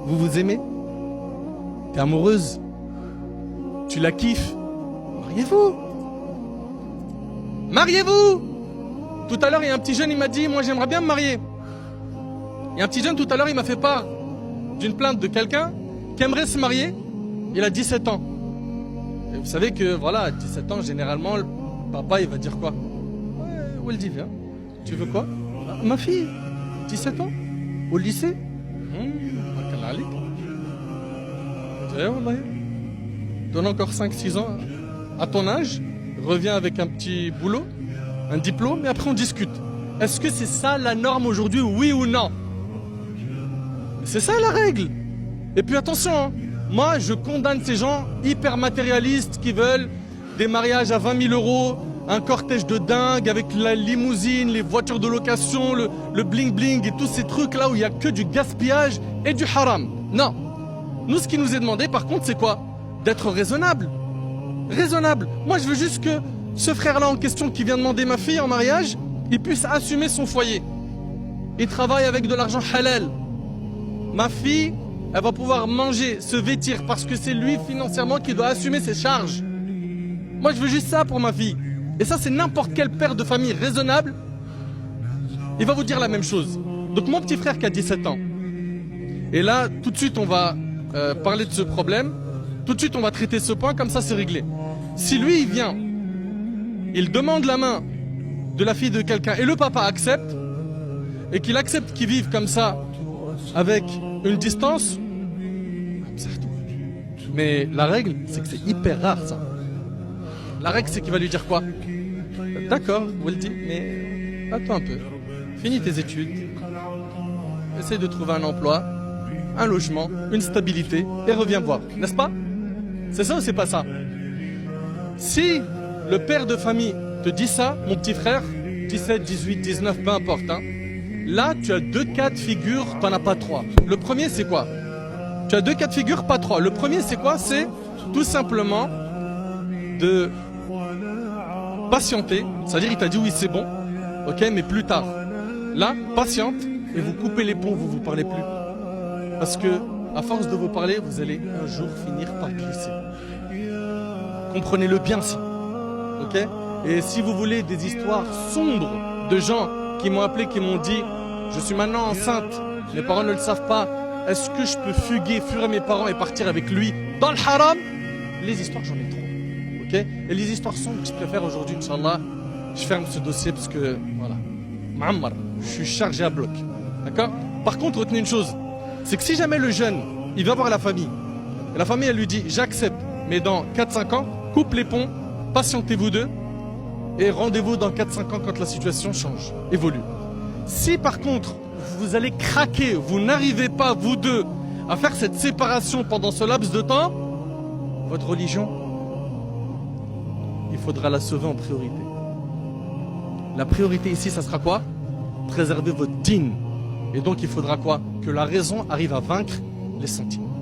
Vous vous aimez? T'es amoureuse? Tu la kiffes? Mariez-vous! Mariez-vous! Tout à l'heure, il y a un petit jeune, il m'a dit, moi j'aimerais bien me marier. Il y a un petit jeune, tout à l'heure, il m'a fait part d'une plainte de quelqu'un qui aimerait se marier. Il a 17 ans. Et vous savez que, voilà, à 17 ans, généralement, le papa, il va dire quoi? Ouais, Waldi, viens. Tu veux quoi? Ah, ma fille, 17 ans, au lycée. Donne encore 5-6 ans à ton âge, reviens avec un petit boulot, un diplôme, et après on discute. Est-ce que c'est ça la norme aujourd'hui, oui ou non? C'est ça la règle. Et puis attention, hein, moi je condamne ces gens hyper matérialistes qui veulent des mariages à 20 000 euros, un cortège de dingue avec la limousine, les voitures de location, le bling bling et tous ces trucs là où il n'y a que du gaspillage et du haram. Non. Nous, ce qui nous est demandé, par contre, c'est quoi? D'être raisonnable. Raisonnable. Moi, je veux juste que ce frère-là en question qui vient demander ma fille en mariage, il puisse assumer son foyer. Il travaille avec de l'argent halal. Ma fille, elle va pouvoir manger, se vêtir, parce que c'est lui financièrement qui doit assumer ses charges. Moi, je veux juste ça pour ma fille. Et ça, c'est n'importe quel père de famille raisonnable. Il va vous dire la même chose. Donc, mon petit frère qui a 17 ans. Et là, tout de suite, on va parler de ce problème. Tout de suite, on va traiter ce point, comme ça, c'est réglé. Si lui, il vient, il demande la main de la fille de quelqu'un, et le papa accepte, et qu'il accepte qu'ils vivent comme ça, avec une distance, mais la règle, c'est que c'est hyper rare, ça. La règle, c'est qu'il va lui dire quoi? D'accord, Waldi, mais attends un peu. Finis tes études. Essaye de trouver un emploi, un logement, une stabilité, et reviens voir. N'est-ce pas? C'est ça ou c'est pas ça? Si le père de famille te dit ça, mon petit frère, 17, 18, 19, peu importe, hein, là, tu as 2 cas de figure, t'en as pas 3. Le premier, c'est quoi? Tu as 2 cas de figure, pas 3. Le premier, c'est quoi? C'est tout simplement de patienter. C'est-à-dire, il t'a dit oui, c'est bon, ok, mais plus tard. Là, patiente, et vous coupez les ponts, vous parlez plus. Parce que, à force de vous parler, vous allez un jour finir par glisser. Comprenez-le bien, ça. Ok? Et si vous voulez des histoires sombres de gens qui m'ont appelé, qui m'ont dit « Je suis maintenant enceinte, mes parents ne le savent pas, est-ce que je peux fuir mes parents et partir avec lui dans le haram ?» Les histoires, j'en ai trop. Ok? Et les histoires sombres, je préfère aujourd'hui, Inch'Allah, je ferme ce dossier parce que, voilà, Ma'ammar, je suis chargé à bloc. D'accord? Par contre, retenez une chose, c'est que si jamais le jeune, il va voir la famille, et la famille, elle lui dit « J'accepte, mais dans 4-5 ans, coupe les ponts, patientez-vous deux, et rendez-vous dans 4-5 ans quand la situation change, évolue. » Si par contre, vous allez craquer, vous n'arrivez pas, vous deux, à faire cette séparation pendant ce laps de temps, votre religion, il faudra la sauver en priorité. La priorité ici, ça sera quoi? Préserver votre dîn. Et donc il faudra quoi? Que la raison arrive à vaincre les sentiments.